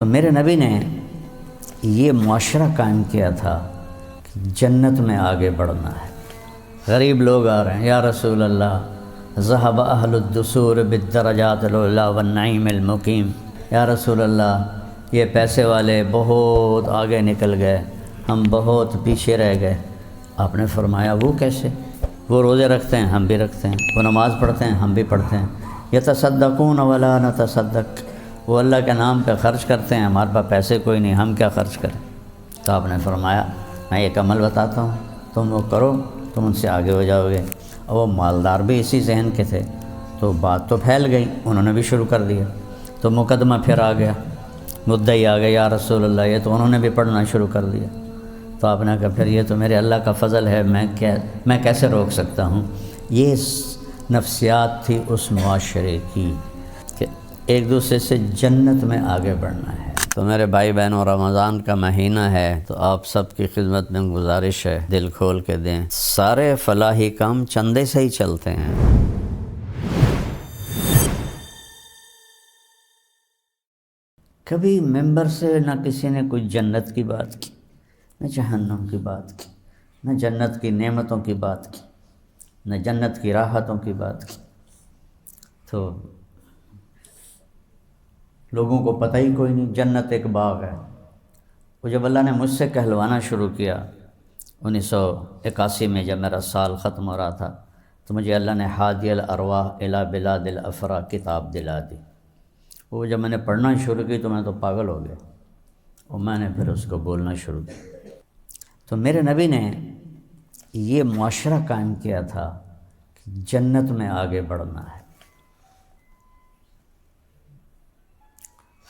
تو میرے نبی نے یہ معاشرہ قائم کیا تھا کہ جنت میں آگے بڑھنا ہے۔ غریب لوگ آ رہے ہیں، یا رسول اللہ ذہب اہل الدثور بالدرجات العلی والنعیم المقیم، یا رسول اللہ یہ پیسے والے بہت آگے نکل گئے، ہم بہت پیچھے رہ گئے۔ آپ نے فرمایا وہ کیسے؟ وہ روزے رکھتے ہیں، ہم بھی رکھتے ہیں، وہ نماز پڑھتے ہیں، ہم بھی پڑھتے ہیں، یتصدقون ولا نتصدق، وہ اللہ کے نام پہ خرچ کرتے ہیں، ہمارے پاس پیسے کوئی نہیں، ہم کیا خرچ کریں؟ تو آپ نے فرمایا میں ایک عمل بتاتا ہوں، تم وہ کرو، تم ان سے آگے ہو جاؤ گے۔ اور وہ مالدار بھی اسی ذہن کے تھے، تو بات تو پھیل گئی، انہوں نے بھی شروع کر دیا، تو مقدمہ پھر آ گیا، مدعی آ گئے، یا رسول اللہ یہ تو انہوں نے بھی پڑھنا شروع کر دیا۔ تو آپ نے کہا پھر یہ تو میرے اللہ کا فضل ہے، میں کیسے روک سکتا ہوں؟ یہ نفسیات تھی اس معاشرے کی کہ ایک دوسرے سے جنت میں آگے بڑھنا ہے۔ تو میرے بھائی بہنوں، رمضان کا مہینہ ہے، تو آپ سب کی خدمت میں گزارش ہے دل کھول کے دیں، سارے فلاحی کام چندے سے ہی چلتے ہیں۔ کبھی ممبر سے نہ کسی نے کوئی جنت کی بات کی، نہ جہنم کی بات کی، نہ جنت کی نعمتوں کی بات کی، نہ جنت کی راحتوں کی بات کی، تو لوگوں کو پتہ ہی کوئی نہیں۔ جنت ایک باغ ہے۔ وہ جب اللہ نے مجھ سے کہلوانا شروع کیا 1981 میں، جب میرا سال ختم ہو رہا تھا، تو مجھے اللہ نے ہادی الارواح الی بلاد الافراح کتاب دلا دی۔ وہ جب میں نے پڑھنا شروع کی تو میں تو پاگل ہو گیا، اور میں نے پھر اس کو بولنا شروع کیا۔ تو میرے نبی نے یہ معاشرہ قائم کیا تھا کہ جنت میں آگے بڑھنا ہے۔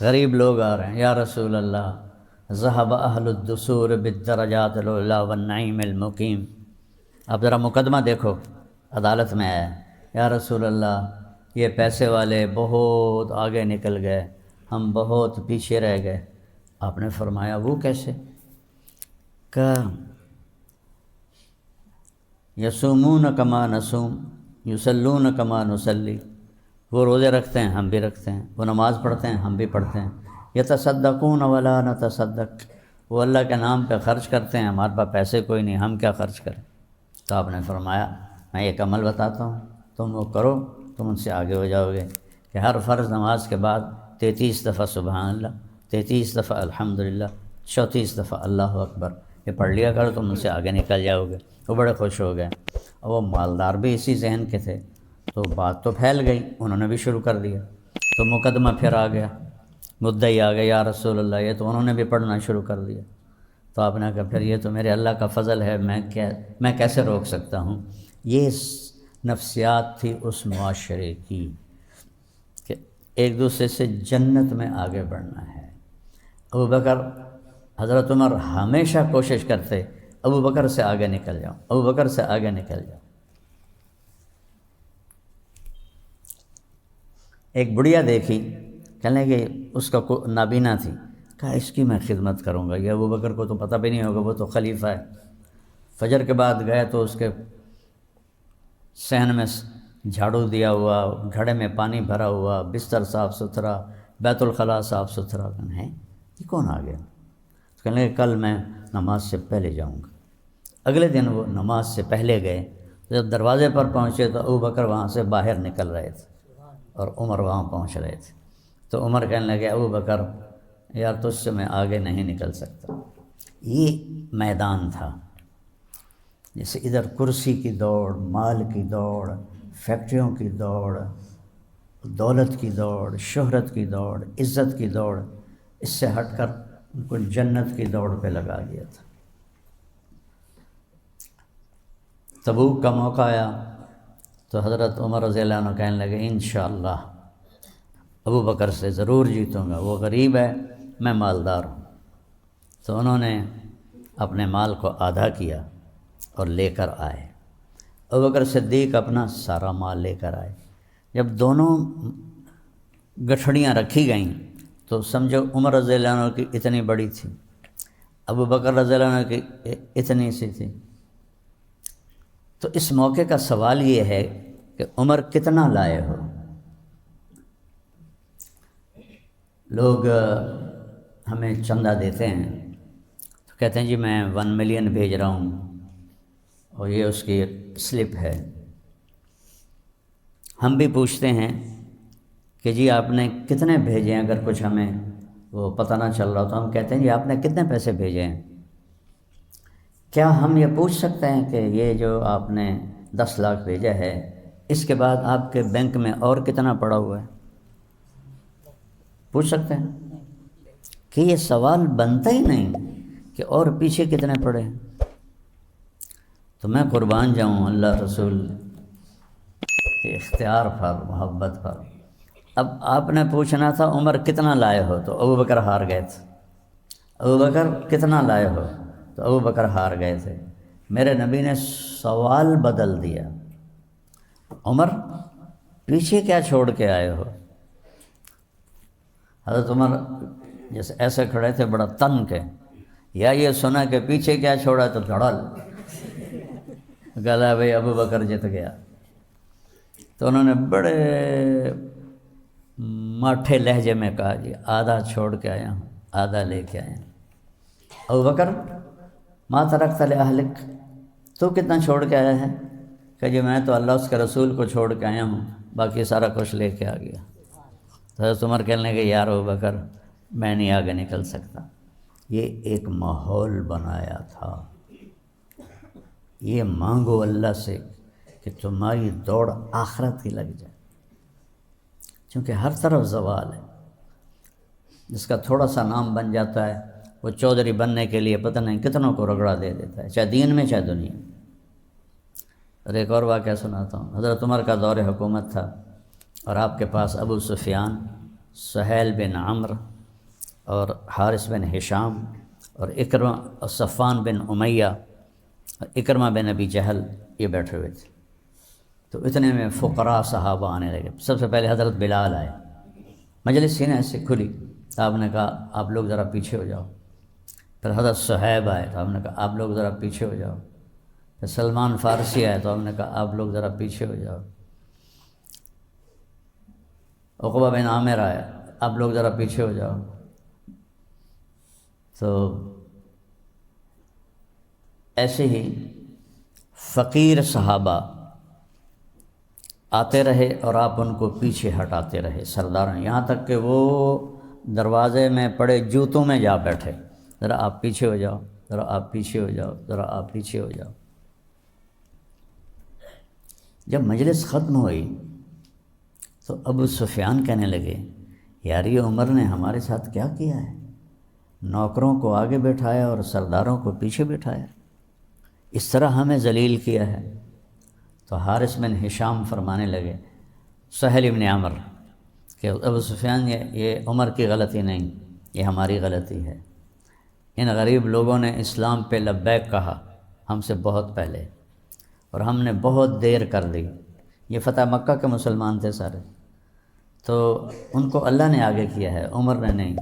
غریب لوگ آ رہے ہیں، یا رسول اللہ ذہب اہل الدثور بالدرجات العلی والنعیم المقیم۔ اب ذرا مقدمہ دیکھو، عدالت میں آیا، یا رسول اللہ یہ پیسے والے بہت آگے نکل گئے، ہم بہت پیچھے رہ گئے۔ آپ نے فرمایا وہ کیسے؟ کہ یصومون کما نصوم یصلون کما نصلی، وہ روزے رکھتے ہیں، ہم بھی رکھتے ہیں، وہ نماز پڑھتے ہیں، ہم بھی پڑھتے ہیں، یتصدقون ولا نتصدق، وہ اللہ کے نام پہ خرچ کرتے ہیں، ہمارے پاس پیسے کوئی نہیں، ہم کیا خرچ کریں؟ تو آپ نے فرمایا میں ایک عمل بتاتا ہوں، تم وہ کرو، تم ان سے آگے ہو جاؤ گے، کہ ہر فرض نماز کے بعد 33 دفعہ سبحان اللہ، 33 دفعہ الحمدللہ، 34 دفعہ اللہ اکبر، یہ پڑھ لیا کرو، تم ان سے آگے نکل جاؤ گے۔ وہ بڑے خوش ہو گئے، اور وہ مالدار بھی اسی ذہن کے تھے، تو بات تو پھیل گئی، انہوں نے بھی شروع کر دیا، تو مقدمہ پھر آ گیا، مدعی آ گئے، یا رسول اللہ یہ تو انہوں نے بھی پڑھنا شروع کر دیا۔ تو آپ نے کہا پھر یہ تو میرے اللہ کا فضل ہے، میں کیسے روک سکتا ہوں؟ یہ نفسیات تھی اس معاشرے کی کہ ایک دوسرے سے جنت میں آگے بڑھنا ہے۔ ابو بکر، حضرت عمر ہمیشہ کوشش کرتے ابو بکر سے آگے نکل جاؤ، ابو بکر سے آگے نکل جاؤ۔ ایک بڑھیا دیکھی، کہنے کہ اس کا نابینا تھی، کہا اس کی میں خدمت کروں گا، یہ ابو بکر کو تو پتہ بھی نہیں ہوگا، وہ تو خلیفہ ہے۔ فجر کے بعد گئے تو اس کے صحن میں جھاڑو دیا ہوا، گھڑے میں پانی بھرا ہوا، بستر صاف ستھرا، بیت الخلاء صاف ستھرا ہے، یہ کون آ گیا؟ تو کہنے کہ کل میں نماز سے پہلے جاؤں گا۔ اگلے دن وہ نماز سے پہلے گئے، جب دروازے پر پہنچے تو ابو بکر وہاں سے باہر نکل رہے تھے اور عمر وہاں پہنچ رہے تھے۔ تو عمر کہنے لگے ابو بکر یار تجھ سے میں آگے نہیں نکل سکتا۔ یہ میدان تھا، جیسے ادھر کرسی کی دوڑ، مال کی دوڑ، فیکٹریوں کی دوڑ، دولت کی دوڑ، شہرت کی دوڑ، عزت کی دوڑ، اس سے ہٹ کر ان کو جنت کی دوڑ پہ لگا دیا تھا۔ تبوک کا موقع آیا تو حضرت عمر رضی اللہ عنہ کہنے لگے انشاءاللہ ابو بکر سے ضرور جیتوں گا، وہ غریب ہے، میں مالدار ہوں۔ تو انہوں نے اپنے مال کو آدھا کیا اور لے کر آئے۔ ابو بکر صدیق اپنا سارا مال لے کر آئے۔ جب دونوں گٹھڑیاں رکھی گئیں تو سمجھو عمر رضی اللہ عنہ کی اتنی بڑی تھی، ابو بکر رضی اللہ عنہ کی اتنی سی تھی۔ تو اس موقع کا سوال یہ ہے کہ عمر کتنا لائے ہو؟ لوگ ہمیں چندہ دیتے ہیں تو کہتے ہیں جی میں 1 ملین بھیج رہا ہوں اور یہ اس کی سلپ ہے۔ ہم بھی پوچھتے ہیں کہ جی آپ نے کتنے بھیجے ہیں، اگر کچھ ہمیں وہ پتہ نہ چل رہا تو ہم کہتے ہیں جی آپ نے کتنے پیسے بھیجے ہیں۔ کیا ہم یہ پوچھ سکتے ہیں کہ یہ جو آپ نے 10 لاکھ بھیجا ہے اس کے بعد آپ کے بینک میں اور کتنا پڑا ہوا ہے؟ پوچھ سکتے ہیں کہ یہ سوال بنتا ہی نہیں کہ اور پیچھے کتنے پڑے ہیں۔ تو میں قربان جاؤں اللہ رسول کے اختیار پر، محبت پر۔ اب آپ نے پوچھنا تھا عمر کتنا لائے ہو تو ابوبکر ہار گئے تھے، ابوبکر کتنا لائے ہو تو ابوبکر ہار گئے تھے۔ میرے نبی نے سوال بدل دیا، عمر پیچھے کیا چھوڑ کے آئے ہو؟ حضرت عمر جیسے ایسے کھڑے تھے بڑا تن کے، یا یہ سنا کہ پیچھے کیا چھوڑا تو دھڑل گلا بھائی ابوبکر جیت گیا۔ تو انہوں نے بڑے ماٹھے لہجے میں کہا جی آدھا چھوڑ کے آیا ہوں، آدھا لے کے آیا ہوں۔ ابوبکر ما ترکت لأہلک، تو کتنا چھوڑ کے آیا ہے؟ کہ جی میں تو اللہ اس کے رسول کو چھوڑ کے آیا ہوں، باقی سارا کچھ لے کے آ گیا۔ تو حضرت عمر کہنے لگے یار ابوبکر میں نہیں آگے نکل سکتا۔ یہ ایک ماحول بنایا تھا، یہ مانگو اللہ سے کہ تمہاری دوڑ آخرت کی لگ جائے، کیونکہ ہر طرف زوال ہے۔ جس کا تھوڑا سا نام بن جاتا ہے وہ چودھری بننے کے لیے پتہ نہیں کتنوں کو رگڑا دے دیتا ہے، چاہے دین میں چاہے دنیا میں۔ اور ایک اور واقعہ سناتا ہوں۔ حضرت عمر کا دور حکومت تھا اور آپ کے پاس ابو سفیان، سہیل بن عمرو اور حارث بن ہشام اور اکرمہ اور صفوان بن امیہ اور اکرمہ بن ابی جہل یہ بیٹھے ہوئے تھے۔ تو اتنے میں فقراء صحابہ آنے لگے۔ سب سے پہلے حضرت بلال آئے، مجلس سینہ ایسے کھلی تو آپ نے کہا آپ لوگ ذرا پیچھے ہو جاؤ۔ پھر حضرت صہیب آئے تو آپ نے کہا آپ لوگ ذرا پیچھے ہو جاؤ۔ پھر سلمان فارسی آئے تو آپ نے کہا آپ لوگ ذرا پیچھے ہو جاؤ۔ عقبہ بن عامر آئے، آپ لوگ ذرا پیچھے ہو جاؤ۔ تو ایسے ہی فقیر صحابہ آتے رہے اور آپ ان کو پیچھے ہٹاتے رہے سرداروں، یہاں تک کہ وہ دروازے میں پڑے جوتوں میں جا بیٹھے، ذرا آپ پیچھے ہو جاؤ، ذرا آپ پیچھے ہو جاؤ، ذرا آپ پیچھے ہو جاؤ۔ جب مجلس ختم ہوئی تو ابو سفیان کہنے لگے یار یہ عمر نے ہمارے ساتھ کیا کیا ہے، نوکروں کو آگے بٹھایا اور سرداروں کو پیچھے بٹھایا، اس طرح ہمیں ذلیل کیا ہے۔ تو حارث بن ہشام فرمانے لگے سہیل بن عمرو کہ ابو سفیان یہ عمر کی غلطی نہیں، یہ ہماری غلطی ہے۔ ان غریب لوگوں نے اسلام پہ لبیک کہا ہم سے بہت پہلے اور ہم نے بہت دیر کر دی۔ یہ فتح مکہ کے مسلمان تھے سارے، تو ان کو اللہ نے آگے کیا ہے، عمر نے نہیں۔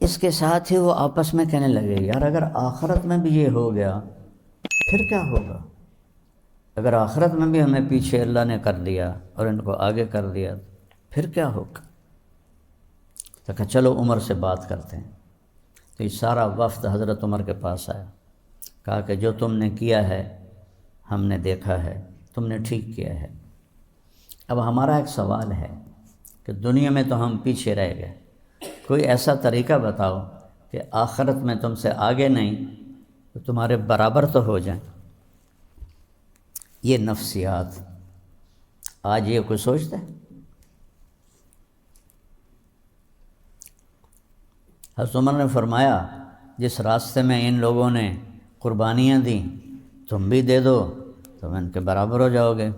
اس کے ساتھ ہی وہ آپس میں کہنے لگے یار اگر آخرت میں بھی یہ ہو گیا پھر کیا ہوگا؟ اگر آخرت میں بھی ہمیں پیچھے اللہ نے کر دیا اور ان کو آگے کر دیا پھر کیا ہوگا؟ تو کہا چلو عمر سے بات کرتے ہیں۔ تو یہ سارا وفد حضرت عمر کے پاس آیا، کہا کہ جو تم نے کیا ہے ہم نے دیکھا ہے، تم نے ٹھیک کیا ہے۔ اب ہمارا ایک سوال ہے کہ دنیا میں تو ہم پیچھے رہ گئے، کوئی ایسا طریقہ بتاؤ کہ آخرت میں تم سے آگے نہیں تو تمہارے برابر تو ہو جائیں۔ یہ نفسیات آج یہ کوئی سوچتا ہے؟ حضرت عمر نے فرمایا جس راستے میں ان لوگوں نے قربانیاں دیں تم بھی دے دو تم ان کے برابر ہو جاؤ گے۔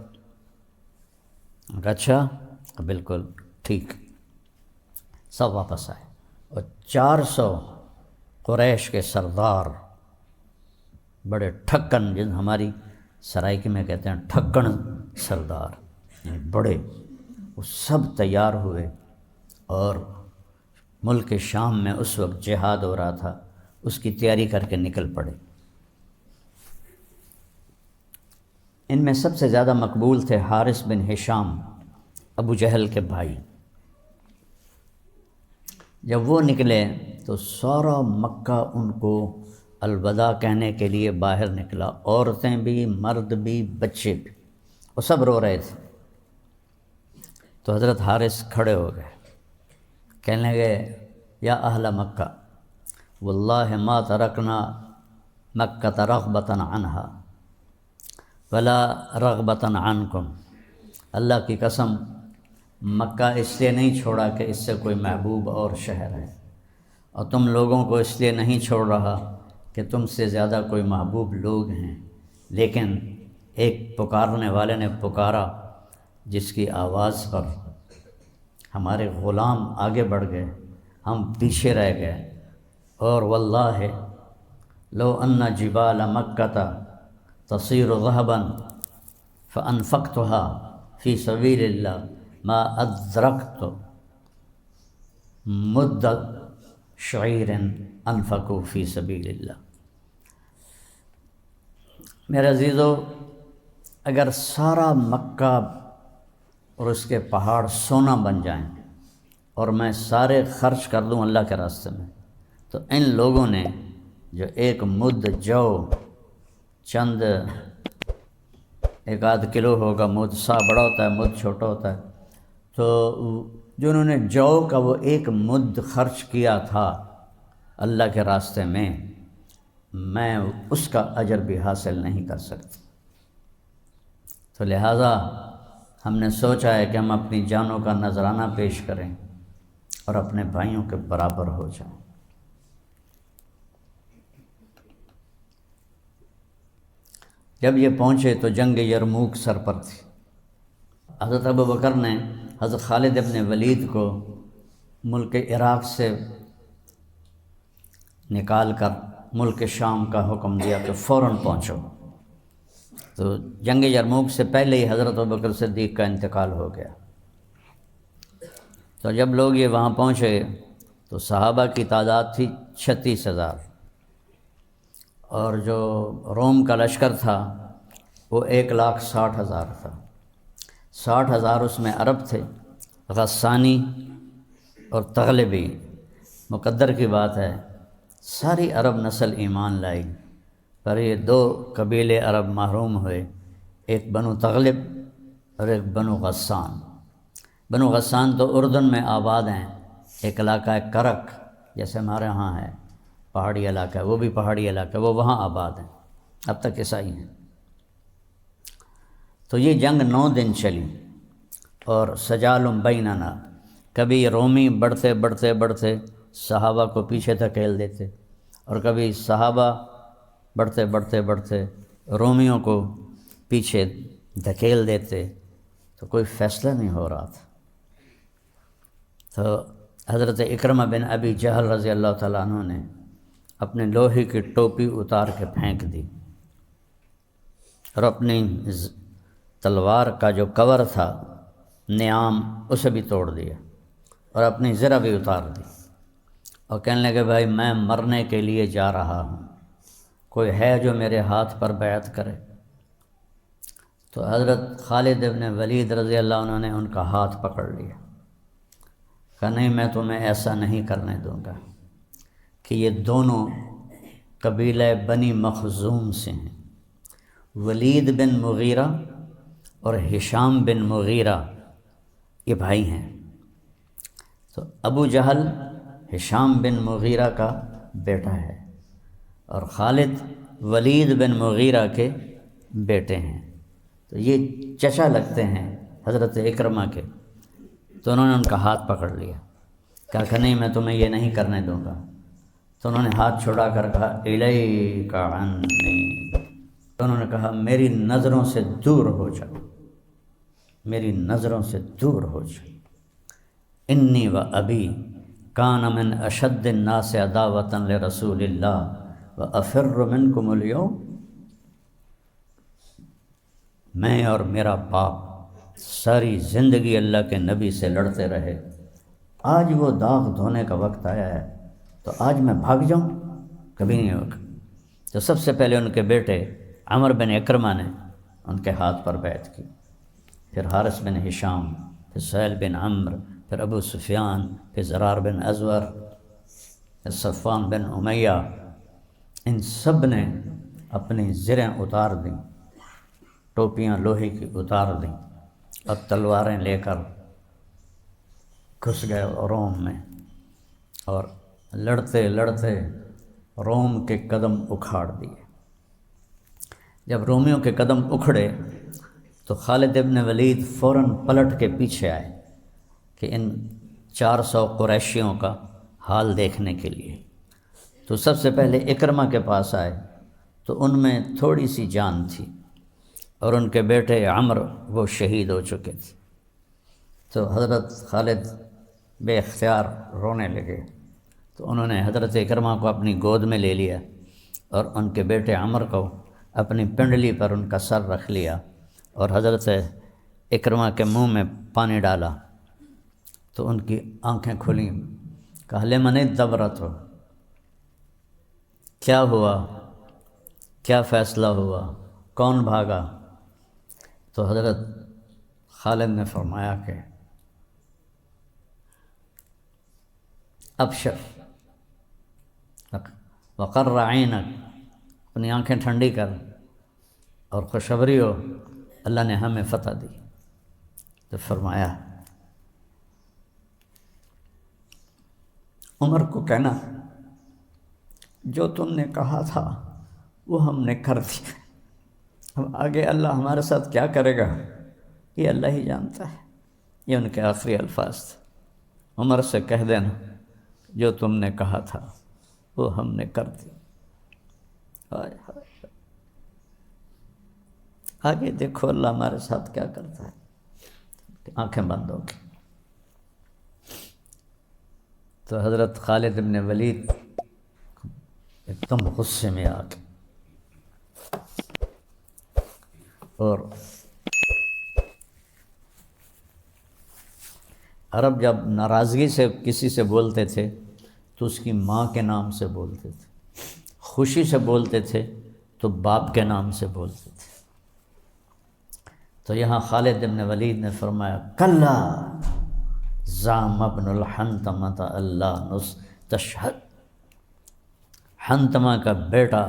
اچھا بالکل ٹھیک۔ سب واپس آئے اور 400 قریش کے سردار، بڑے ٹھکن، جن ہماری سرائکی میں کہتے ہیں ٹھکن سردار، یعنی بڑے، وہ سب تیار ہوئے اور ملک شام میں اس وقت جہاد ہو رہا تھا، اس کی تیاری کر کے نکل پڑے۔ ان میں سب سے زیادہ مقبول تھے حارث بن ہشام، ابو جہل کے بھائی۔ جب وہ نکلے تو سارا مکہ ان کو الوداع کہنے کے لیے باہر نکلا، عورتیں بھی، مرد بھی، بچے بھی، وہ سب رو رہے تھے۔ تو حضرت حارث کھڑے ہو گئے، کہنے لگے یا اہل مکہ واللہ ما ترکنا مکۃ رغبۃ عنہا ولا رغبۃ عنکم، اللہ کی قسم مکہ اس لیے نہیں چھوڑا کہ اس سے کوئی محبوب اور شہر ہے، اور تم لوگوں کو اس لیے نہیں چھوڑ رہا کہ تم سے زیادہ کوئی محبوب لوگ ہیں، لیکن ایک پکارنے والے نے پکارا جس کی آواز پر ہمارے غلام آگے بڑھ گئے، ہم پیچھے رہ گئے۔ اور واللہ لو ان جبال مکۃ تصیر ذہبا فانفقتها فی سبیل اللہ ما ادرکت مد شعیر انفقوا فی سبیل اللہ۔ میرے عزیزو، اگر سارا مکہ اور اس کے پہاڑ سونا بن جائیں اور میں سارے خرچ کر دوں اللہ کے راستے میں، تو ان لوگوں نے جو ایک مد جو، چند ایک آدھ کلو ہوگا، مد سا بڑا ہوتا ہے، مد چھوٹا ہوتا ہے، تو جو انہوں نے جو کا وہ ایک مد خرچ کیا تھا اللہ کے راستے میں اس کا اجر بھی حاصل نہیں کر سکتا۔ تو لہٰذا ہم نے سوچا ہے کہ ہم اپنی جانوں کا نذرانہ پیش کریں اور اپنے بھائیوں کے برابر ہو جائیں۔ جب یہ پہنچے تو جنگ یرموک سر پر تھی۔ حضرت ابوبکر نے حضرت خالد ابن ولید کو ملک عراق سے نکال کر ملک شام کا حکم دیا کہ فوراً پہنچو۔ تو جنگ یرموک سے پہلے ہی حضرت ابوبکر صدیق کا انتقال ہو گیا۔ تو جب لوگ یہ وہاں پہنچے تو صحابہ کی تعداد تھی 36,000، اور جو روم کا لشکر تھا وہ 1,60,000 تھا۔ 60,000 اس میں عرب تھے، غسانی اور تغلبی۔ مقدر کی بات ہے ساری عرب نسل ایمان لائی، پر یہ 2 قبیلے عرب محروم ہوئے، ایک بنو تغلب اور ایک بنو غسان۔ بنو غسان تو اردن میں آباد ہیں، ایک علاقہ ہے کرک، جیسے ہمارے ہاں ہے پہاڑی علاقہ ہے، وہ بھی پہاڑی علاقہ ہے، وہ وہاں آباد ہیں، اب تک عیسائی ہیں۔ تو یہ جنگ 9 دن چلی، اور سجال بیننا، کبھی رومی بڑھتے بڑھتے بڑھتے صحابہ کو پیچھے دھکیل دیتے، اور کبھی صحابہ بڑھتے بڑھتے بڑھتے رومیوں کو پیچھے دھکیل دیتے، تو کوئی فیصلہ نہیں ہو رہا تھا۔ تو حضرت اکرمہ بن ابی جہل رضی اللہ تعالیٰ عنہ نے اپنے لوہے کی ٹوپی اتار کے پھینک دی، اور اپنی تلوار کا جو کور تھا نیام اسے بھی توڑ دیا، اور اپنی زرہ بھی اتار دی، اور کہنے لگے بھائی میں مرنے کے لیے جا رہا ہوں، کوئی ہے جو میرے ہاتھ پر بیعت کرے؟ تو حضرت خالد ابن ولید رضی اللہ عنہ نے ان کا ہاتھ پکڑ لیا، کہا نہیں میں تمہیں ایسا نہیں کرنے دوں گا، کہ یہ دونوں قبیلہ بنی مخزوم سے ہیں، ولید بن مغیرہ اور ہشام بن مغیرہ، یہ بھائی ہیں۔ تو ابو جہل ہشام بن مغیرہ کا بیٹا ہے، اور خالد ولید بن مغیرہ کے بیٹے ہیں، تو یہ چچا لگتے ہیں حضرت اکرمہ کے۔ تو انہوں نے ان کا ہاتھ پکڑ لیا، کہا کہ نہیں میں تمہیں یہ نہیں کرنے دوں گا۔ تو انہوں نے ہاتھ چھڑا کر کہا الیک عنی، تو انہوں نے کہا میری نظروں سے دور ہو جاؤ، میری نظروں سے دور ہو جاؤ۔ انی و ابی کان من اشد الناس عداوۃ لرسول اللہ و افر منکم اليوم، میں اور میرا باپ ساری زندگی اللہ کے نبی سے لڑتے رہے، آج وہ داغ دھونے کا وقت آیا ہے تو آج میں بھاگ جاؤں؟ کبھی نہیں ہوگا۔ تو سب سے پہلے ان کے بیٹے عمر بن اکرمہ نے ان کے ہاتھ پر بیعت کی، پھر حارث بن ہشام، پھر سہیل بن عمرو، پھر ابو سفیان، پھر زرار بن ازور، پھر صفوان بن امیہ، ان سب نے اپنی زریں اتار دیں، ٹوپیاں لوہے کی اتار دیں، اور تلواریں لے کر گھس گئے روم میں، اور لڑتے لڑتے روم کے قدم اکھاڑ دیے۔ جب رومیوں کے قدم اکھڑے تو خالد ابن ولید فوراً پلٹ کے پیچھے آئے کہ ان 400 قریشیوں کا حال دیکھنے کے لیے۔ تو سب سے پہلے اکرمہ کے پاس آئے تو ان میں تھوڑی سی جان تھی، اور ان کے بیٹے عمر وہ شہید ہو چکے تھے۔ تو حضرت خالد بے اختیار رونے لگے، تو انہوں نے حضرت اکرمہ کو اپنی گود میں لے لیا اور ان کے بیٹے عمر کو اپنی پنڈلی پر ان کا سر رکھ لیا، اور حضرت اکرمہ کے منہ میں پانی ڈالا تو ان کی آنکھیں کھلیں۔ کہا لمن الدبرۃ، کیا ہوا، کیا فیصلہ ہوا، کون بھاگا؟ تو حضرت خالد نے فرمایا کہ ابشر وقر عینک، اپنی آنکھیں ٹھنڈی کر اور خوشخبری ہو، اللہ نے ہمیں فتح دی۔ تو فرمایا عمر کو کہنا جو تم نے کہا تھا وہ ہم نے کر دیا، اب آگے اللہ ہمارے ساتھ کیا کرے گا یہ اللہ ہی جانتا ہے۔ یہ ان کے آخری الفاظ تھے۔ عمر سے کہہ دینا جو تم نے کہا تھا وہ ہم نے کر دیا۔ ہائے ہائے، آگے دیکھو اللہ ہمارے ساتھ کیا کرتا ہے۔ آنکھیں بند ہو گئی تو حضرت خالد بن ولید ایک دم غصے میں آ گئے، اور عرب جب ناراضگی سے کسی سے بولتے تھے تو اس کی ماں کے نام سے بولتے تھے، خوشی سے بولتے تھے تو باپ کے نام سے بولتے تھے۔ تو یہاں خالد بن ولید نے فرمایا کلا زعم ابن الحنتمہ اللہ نستشہد، حنتمہ کا بیٹا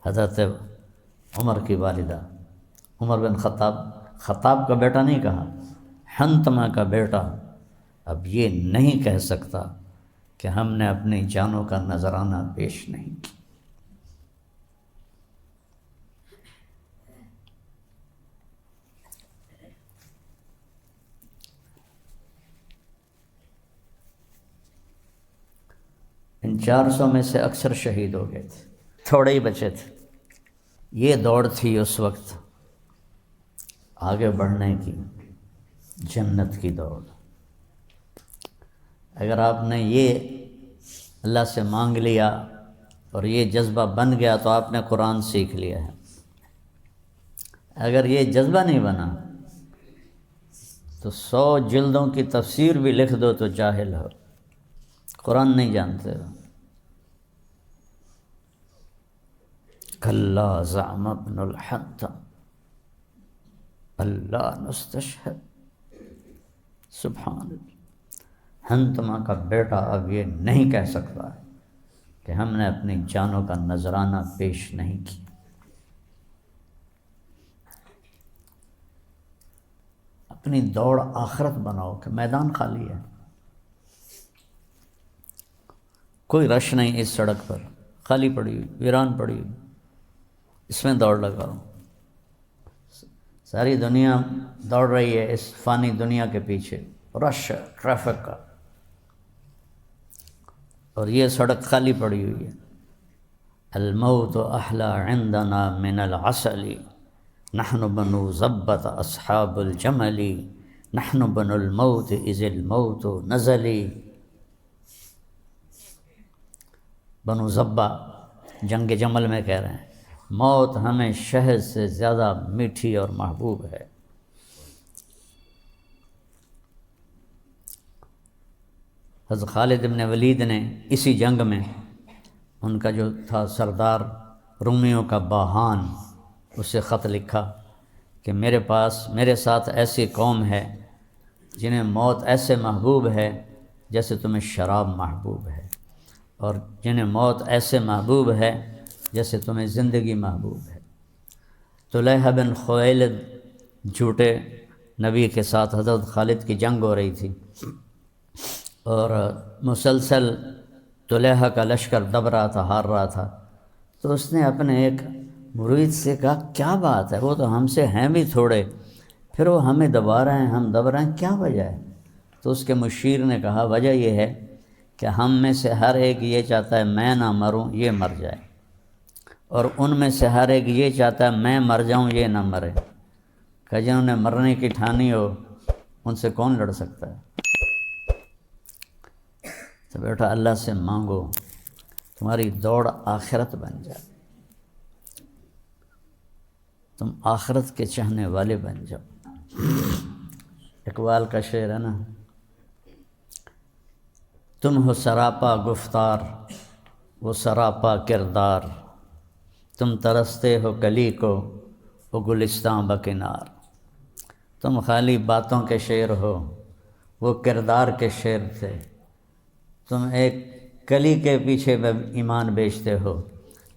حضرت عمر کی والدہ، عمر بن خطاب کا بیٹا نہیں کہا، حنتمہ کا بیٹا اب یہ نہیں کہہ سکتا کہ ہم نے اپنی جانوں کا نذرانہ پیش نہیں کیا۔ ان 400 میں سے اکثر شہید ہو گئے تھے، تھوڑے ہی بچے تھے۔ یہ دوڑ تھی اس وقت آگے بڑھنے کی، جنت کی دوڑ۔ اگر آپ نے یہ اللہ سے مانگ لیا اور یہ جذبہ بن گیا تو آپ نے قرآن سیکھ لیا ہے۔ اگر یہ جذبہ نہیں بنا تو 100 جلدوں کی تفسیر بھی لکھ دو تو جاہل ہو، قرآن نہیں جانتے ہو۔ کلا زعم ابن الحنتم اللہ نستشہد، سبحان اللہ، حنتمہ کا بیٹا اب یہ نہیں کہہ سکتا کہ ہم نے اپنی جانوں کا نذرانہ پیش نہیں کیا۔ اپنی دوڑ آخرت بناؤ کہ میدان خالی ہے، کوئی رش نہیں، اس سڑک پر خالی پڑی ہوئی، ویران پڑی ہوئی، اس میں دوڑ لگاؤ۔ ساری دنیا دوڑ رہی ہے اس فانی دنیا کے پیچھے، رش ہے ٹریفک کا، اور یہ سڑک خالی پڑی ہوئی ہے۔ الموت احلی عندنا من العسل، نحن بنو ضبۃ اصحاب الجمل، نحن بنو الموت اذ الموت نزلی۔ بنو ضبہ جنگ جمل میں کہہ رہے ہیں موت ہمیں شہد سے زیادہ میٹھی اور محبوب ہے۔ حضرت خالد بن ولید نے اسی جنگ میں ان کا جو تھا سردار رومیوں کا باہان، اسے خط لکھا کہ میرے ساتھ ایسی قوم ہے جنہیں موت ایسے محبوب ہے جیسے تمہیں شراب محبوب ہے، اور جنہیں موت ایسے محبوب ہے جیسے تمہیں زندگی محبوب ہے۔ طلحہ بن خویلد جھوٹے نبی کے ساتھ حضرت خالد کی جنگ ہو رہی تھی، اور مسلسل طلحہ کا لشکر دب رہا تھا، ہار رہا تھا۔ تو اس نے اپنے ایک مرید سے کہا کیا بات ہے، وہ تو ہم سے ہیں بھی تھوڑے، پھر وہ ہمیں دبا رہے ہیں، ہم دب رہے ہیں، کیا وجہ ہے؟ تو اس کے مشیر نے کہا وجہ یہ ہے کہ ہم میں سے ہر ایک یہ چاہتا ہے میں نہ مروں، یہ مر جائے، اور ان میں سے ہر ایک یہ چاہتا ہے میں مر جاؤں، یہ نہ مرے۔ کہ جنہوں نے مرنے کی ٹھانی ہو ان سے کون لڑ سکتا ہے؟ تو بیٹا اللہ سے مانگو تمہاری دوڑ آخرت بن جائے، تم آخرت کے چاہنے والے بن جاؤ۔ اقبال کا شعر ہے نا، تم ہو سراپا گفتار وہ سراپا کردار، تم ترستے ہو کلی کو وہ گلستاں بکنار۔ تم خالی باتوں کے شعر ہو، وہ کردار کے شعر تھے۔ تم ایک کلی کے پیچھے ایمان بیچتے ہو،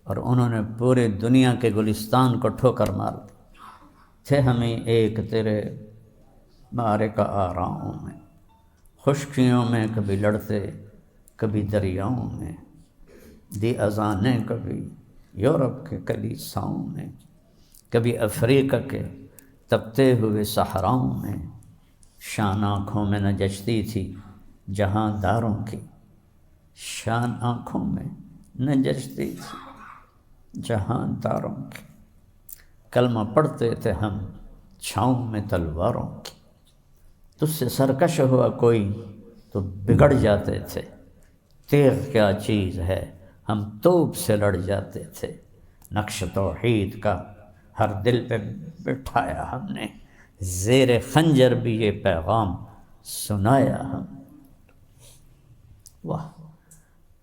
اور انہوں نے پورے دنیا کے گلستان کو ٹھوکر مار دی۔ تھے ہمیں ایک تیرے مارے کا آراؤں میں، خشکیوں میں کبھی لڑتے کبھی دریاؤں میں، دی اذانیں کبھی یورپ کے کلیساؤں میں، کبھی افریقہ کے تپتے ہوئے صحراؤں میں۔ شان آنکھوں میں نہ جچتی تھی جہاں داروں کی، شان آنکھوں میں نہ جچتی تھی جہاں داروں کی۔ کلمہ پڑھتے تھے ہم چھاؤں میں تلواروں کی، تجھ سے سرکش ہوا کوئی تو بگڑ جاتے تھے۔ تیغ کیا چیز ہے ہم توپ سے لڑ جاتے تھے، نقش توحید کا ہر دل پہ بٹھایا ہم نے، زیر خنجر بھی یہ پیغام سنایا ہم۔ واہ،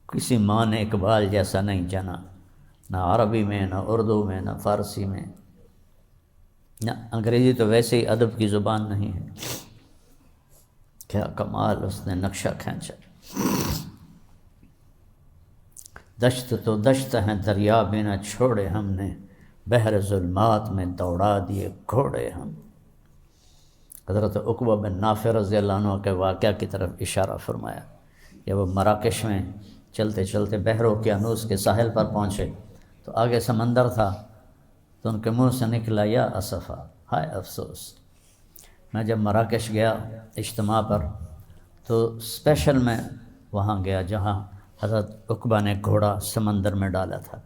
کسی ماں نے اقبال جیسا نہیں جنا، نہ عربی میں، نہ اردو میں، نہ فارسی میں، نہ انگریزی تو ویسے ہی ادب کی زبان نہیں ہے۔ کیا کمال اس نے نقشہ کھینچا۔ دشت تو دشت ہیں دریا بھی نہ چھوڑے ہم نے، بحر ظلمات میں دوڑا دیے گھوڑے ہم۔ حضرت عقبہ بن نافع رضی اللہ عنہ کے واقعہ کی طرف اشارہ فرمایا۔ جب وہ مراکش میں چلتے چلتے بحر اوقیانوس کے ساحل پر پہنچے تو آگے سمندر تھا، تو ان کے منہ سے نکلا یا اسفا، ہائے افسوس۔ میں جب مراکش گیا اجتماع پر تو اسپیشل میں وہاں گیا جہاں حضرت عقبہ نے گھوڑا سمندر میں ڈالا تھا،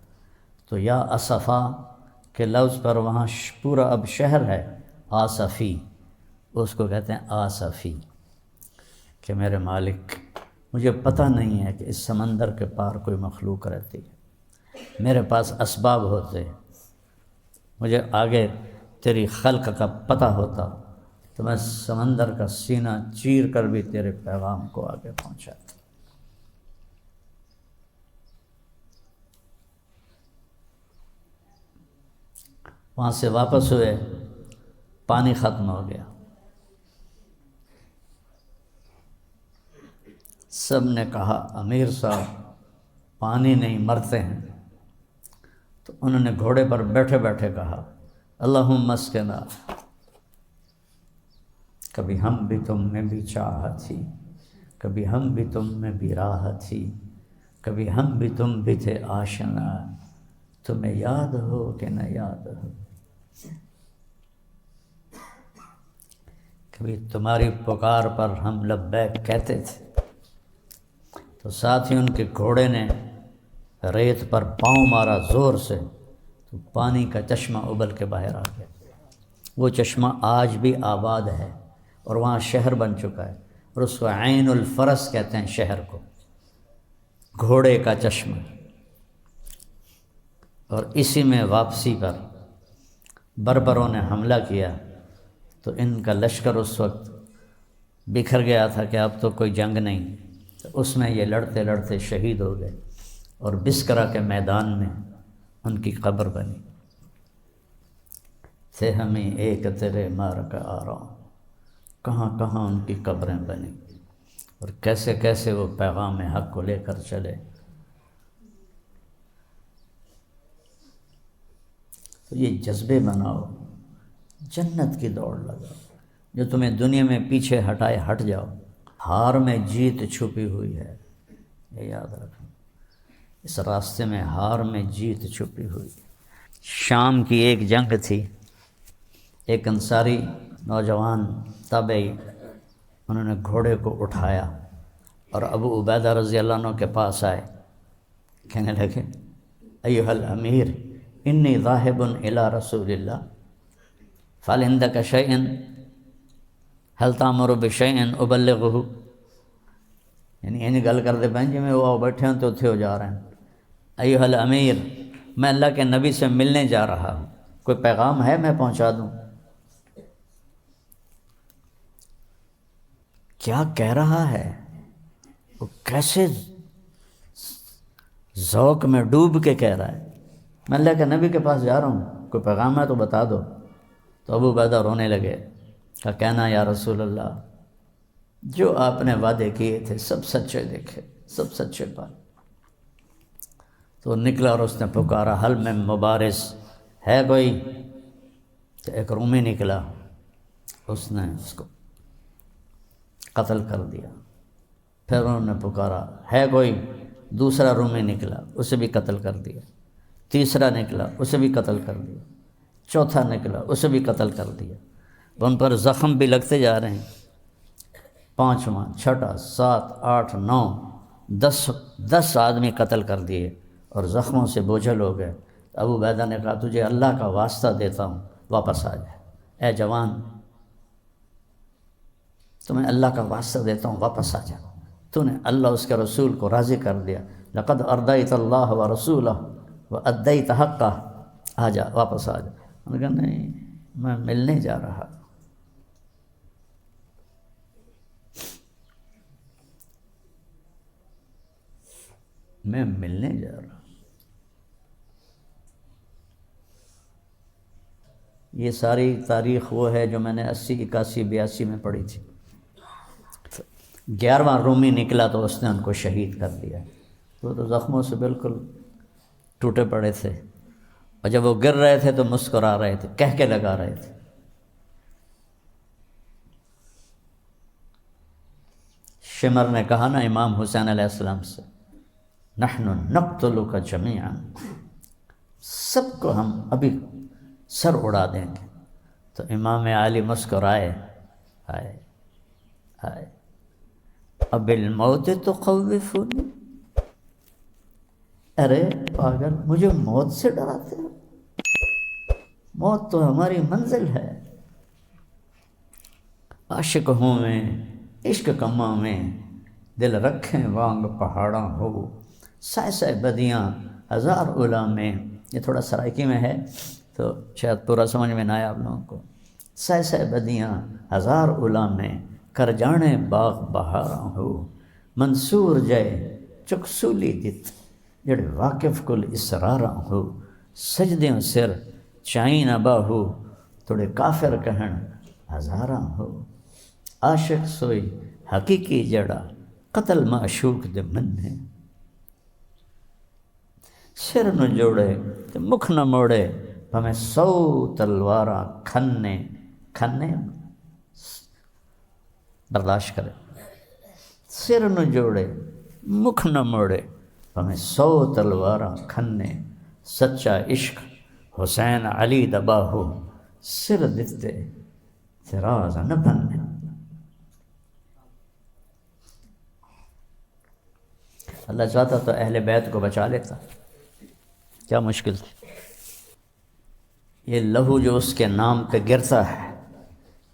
تو یا اسفا کے لفظ پر وہاں پورا اب شہر ہے آصفی، اس کو کہتے ہیں آصفی، کہ میرے مالک مجھے پتہ نہیں ہے کہ اس سمندر کے پار کوئی مخلوق رہتی ہے، میرے پاس اسباب ہوتے، مجھے آگے تیری خلق کا پتہ ہوتا تو میں سمندر کا سینہ چیر کر بھی تیرے پیغام کو آگے پہنچاتا۔ وہاں سے واپس ہوئے، پانی ختم ہو گیا، سب نے کہا امیر صاحب پانی نہیں مرتے ہیں، تو انہوں نے گھوڑے پر بیٹھے بیٹھے کہا اللہم اسقنا، کبھی ہم بھی تم میں بھی چاہ تھی، کبھی ہم بھی تم میں بھی راہ تھی، کبھی ہم بھی تم بھی تھے آشنا، تمہیں یاد ہو کہ نہ یاد ہو۔ کبھی تمہاری پکار پر ہم لبیک کہتے تھے، تو ساتھ ہی ان کے گھوڑے نے ریت پر پاؤں مارا زور سے، تو پانی کا چشمہ ابل کے باہر آ گیا۔ وہ چشمہ آج بھی آباد ہے اور وہاں شہر بن چکا ہے، اور اس کو عین الفرس کہتے ہیں شہر کو، گھوڑے کا چشمہ۔ اور اسی میں واپسی پر بربروں نے حملہ کیا تو ان کا لشکر اس وقت بکھر گیا تھا کہ اب تو کوئی جنگ نہیں، تو اس میں یہ لڑتے لڑتے شہید ہو گئے، اور بسکرا کے میدان میں ان کی قبر بنی۔ تھے ہمیں ایک تیرے مار کا آراؤں، کہاں کہاں ان کی قبریں بنی اور کیسے کیسے وہ پیغام حق کو لے کر چلے۔ تو یہ جذبے بناؤ، جنت کی دوڑ لگاؤ، جو تمہیں دنیا میں پیچھے ہٹائے ہٹ جاؤ۔ ہار میں جیت چھپی ہوئی ہے، یہ یاد رکھنا، اس راستے میں ہار میں جیت چھپی ہوئی ہے۔ شام کی ایک جنگ تھی، ایک انصاری نوجوان تابعی، انہوں نے گھوڑے کو اٹھایا اور ابو عبیدہ رضی اللہ عنہ کے پاس آئے، کہنے لگے ایھا الامیر انی ذاہب الی رسول اللہ فہل عندک شیء هل تامر بشیء ابلغہ، یعنی گل کرتے پہن جی میں وہ بیٹھے ہیں تو اتھے ہو جا رہے ہیں۔ ایھا الامیر، میں اللہ کے نبی سے ملنے جا رہا ہوں، کوئی پیغام ہے میں پہنچا دوں؟ کیا کہہ رہا ہے وہ، کیسے ذوق میں ڈوب کے کہہ رہا ہے، میں اللہ کے نبی کے پاس جا رہا ہوں، کوئی پیغام ہے تو بتا دو۔ تو ابو عبیدہ رونے لگے، کہا کہنا یا رسول اللہ جو آپ نے وعدے کیے تھے سب سچے دیکھے، سب سچے پائے۔ تو نکلا اور اس نے پکارا حل میں مبارز، ہے کوئی؟ تو ایک رومی نکلا، اس نے اس کو قتل کر دیا۔ پھر انہوں نے پکارا ہے کوئی؟ دوسرا رومی نکلا، اسے بھی قتل کر دیا۔ تیسرا نکلا، اسے بھی قتل کر دیا۔ چوتھا نکلا، اسے بھی قتل کر دیا۔ ان پر زخم بھی لگتے جا رہے ہیں، پانچواں، چھٹا، سات، آٹھ، نو، 10 آدمی قتل کر دیے اور زخموں سے بوجھل ہو گئے۔ ابو عبیدہ نے کہا تجھے اللہ کا واسطہ دیتا ہوں واپس آ جائے، اے جوان تمہیں اللہ کا واسطہ دیتا ہوں واپس آ جا، تو نے اللہ اس کے رسول کو راضی کر دیا، لقد ارضیت اللہ ورسولہ وادیت حقہ، آ جا واپس آ جا۔ انہوں نے کہا نہیں میں ملنے جا رہا، میں ملنے جا رہا۔ یہ ساری تاریخ وہ ہے جو میں نے 80، 81، 82 میں پڑھی تھی۔ 11واں رومی نکلا تو اس نے ان کو شہید کر دیا۔ وہ تو زخموں سے بالکل ٹوٹے پڑے تھے، اور جب وہ گر رہے تھے تو مسکرا رہے تھے، کہہ کے لگا رہے تھے۔ شمر نے کہا نا امام حسین علیہ السلام سے نحن نقتلک جمیعا، سب کو ہم ابھی سر اڑا دیں گے۔ تو امام علی مسکرائے، آئے آئے اب الموت تخوفنی، ارے پاگل مجھے موت سے ڈراتے ہو، موت تو ہماری منزل ہے۔ عاشق ہوں میں عشق کماں میں، دل رکھیں وانگ پہاڑاں ہو، سائے سائے بدیاں ہزار اولا میں۔ یہ تھوڑا سرائکی میں ہے تو شاید پورا سمجھ میں نہ آیا آپ لوگوں کو۔ سائے سائے بدیاں ہزار اولا میں، کر جانے باغ بہاراں ہو، منصور جائے چک سولی دت، جڑے واقف کل اسراراں ہو، سجدیوں سر چائیں نہ باہو، تھوڑے کافر کہن ہزاراں ہو، عاشق سوئی حقیقی جڑا قتل معشوق دے من ہے، سر نہ جوڑے تے مکھ نہ موڑے، ہمیں 100 تلواراں کھنے کھنے برداشت کرے، سر نہ جوڑے مکھ نہ موڑے، ہمیں 100 تلواراں کھنے، سچا عشق حسین علی دبا ہو، سر دتے فراز نہ بننے۔ اللہ چاہتا تو اہل بیت کو بچا لیتا، کیا مشکل تھی۔ یہ لہو جو اس کے نام پہ گرتا ہے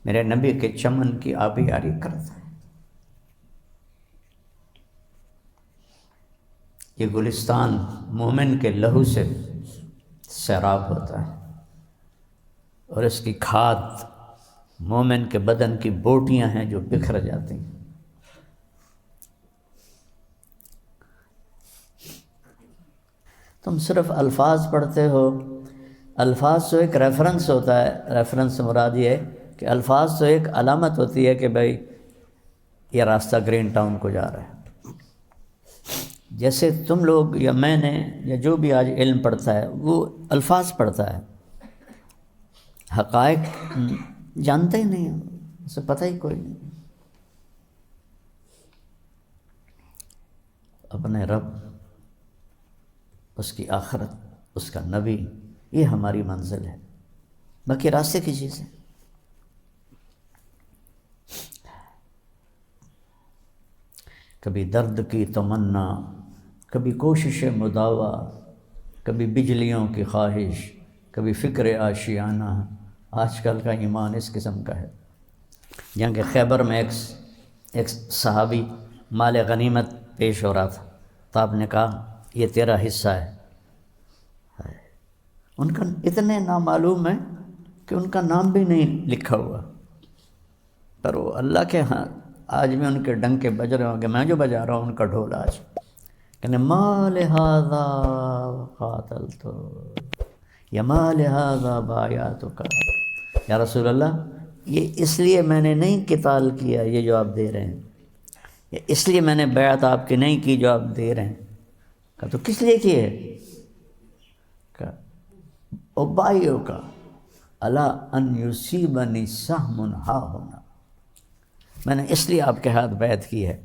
میرے نبی کے چمن کی آبی یاری کرتا ہے۔ یہ گلستان مومن کے لہو سے سیراب ہوتا ہے، اور اس کی کھاد مومن کے بدن کی بوٹیاں ہیں جو بکھر جاتی ہیں۔ تم صرف الفاظ پڑھتے ہو، الفاظ تو ایک ریفرنس ہوتا ہے، ریفرنس مراد یہ ہے کہ الفاظ تو ایک علامت ہوتی ہے کہ بھائی یہ راستہ گرین ٹاؤن کو جا رہا ہے. جیسے تم لوگ یا میں نے یا جو بھی آج علم پڑھتا ہے وہ الفاظ پڑھتا ہے، حقائق جانتے ہی نہیں، اسے پتہ ہی کوئی نہیں. اپنے رب، اس کی آخرت، اس کا نبی، یہ ہماری منزل ہے، باقی راستے کی چیزیں. کبھی درد کی تمنا، کبھی کوشش مداوا، کبھی بجلیوں کی خواہش، کبھی فکر آشیانہ. آج کل کا ایمان اس قسم کا ہے. جنگ خیبر میں ایک صحابی مال غنیمت پیش ہو رہا تھا، تو آپ نے کہا یہ تیرا حصہ ہے. ان کا اتنے نامعلوم ہے کہ ان کا نام بھی نہیں لکھا ہوا، پر وہ اللہ کے ہاں آج بھی ان کے ڈنکے بج رہے ہوں گے. میں جو بجا رہا ہوں ان کا ڈھول آج کہ مال ھذا قاتلت یا مال ھذا بایعتک. یا رسول اللہ، یہ اس لیے میں نے نہیں قتال کیا یہ جو آپ دے رہے ہیں، یا اس لیے میں نے بیعت آپ کی نہیں کی جو آپ دے رہے ہیں. کہا تو کس لیے کی ہے؟ کہا ابایعک علی ان یصیبنی سہم ہا ہونا. میں نے اس لیے آپ کے ہاتھ بیعت کی ہے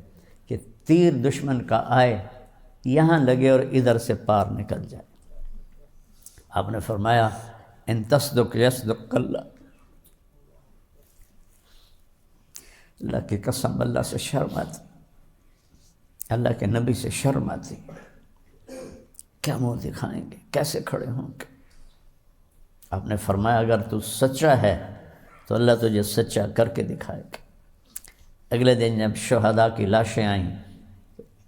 کہ تیر دشمن کا آئے یہاں لگے اور ادھر سے پار نکل جائے. آپ نے فرمایا ان تصدق یصدق اللہ. اللہ کی قسم، اللہ سے شرم آتی، اللہ کے نبی سے شرم آتی. کیا منہ دکھائیں گے، کیسے کھڑے ہوں گے؟ آپ نے فرمایا اگر تو سچا ہے تو اللہ تجھے سچا کر کے دکھائے گا. اگلے دن جب شہداء کی لاشیں آئیں،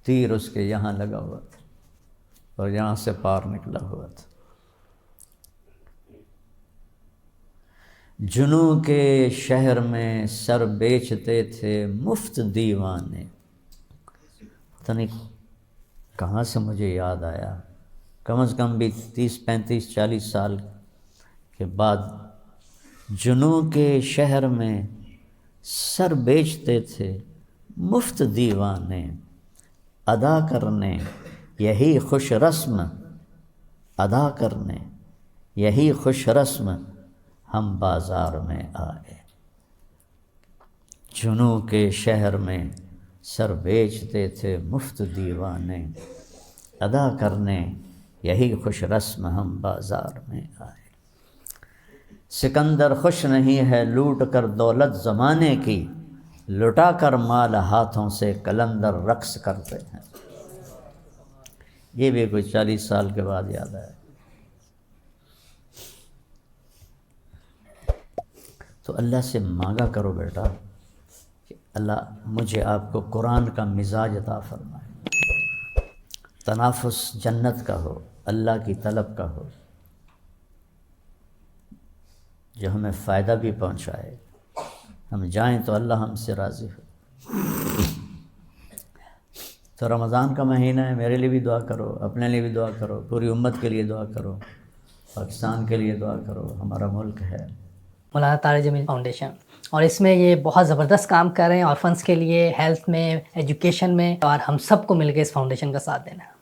تیر اس کے یہاں لگا ہوا تھا اور یہاں سے پار نکلا ہوا تھا. جنوں کے شہر میں سر بیچتے تھے مفت دیوانے. پتہ نہیں کہاں سے مجھے یاد آیا، کم از کم بھی 30 35 40 سال کے بعد. جنوں کے شہر میں سر بیچتے تھے مفت دیوانے، ادا کرنے یہی خوش رسم، ادا کرنے یہی خوش رسم ہم بازار میں آئے. جنوں کے شہر میں سر بیچتے تھے مفت دیوانے، ادا کرنے یہی خوش رسم ہم بازار میں آئے. سکندر خوش نہیں ہے لوٹ کر دولت زمانے کی، لٹا کر مال ہاتھوں سے قلندر رقص کرتے ہیں. یہ بھی کوئی 40 سال کے بعد یاد آیا. تو اللہ سے مانگا کرو بیٹا کہ اللہ مجھے آپ کو قرآن کا مزاج عطا فرمائے، تنافس جنت کا ہو، اللہ کی طلب کا ہو، جو ہمیں فائدہ بھی پہنچائے. ہم جائیں تو اللہ ہم سے راضی ہو. تو رمضان کا مہینہ ہے، میرے لیے بھی دعا کرو، اپنے لیے بھی دعا کرو، پوری امت کے لیے دعا کرو، پاکستان کے لیے دعا کرو، ہمارا ملک ہے. مولانا طارق جمیل فاؤنڈیشن، اور اس میں یہ بہت زبردست کام کر رہے ہیں، آرفنس کے لیے، ہیلتھ میں، ایجوکیشن میں، اور ہم سب کو مل کے اس فاؤنڈیشن کا ساتھ دینا ہے.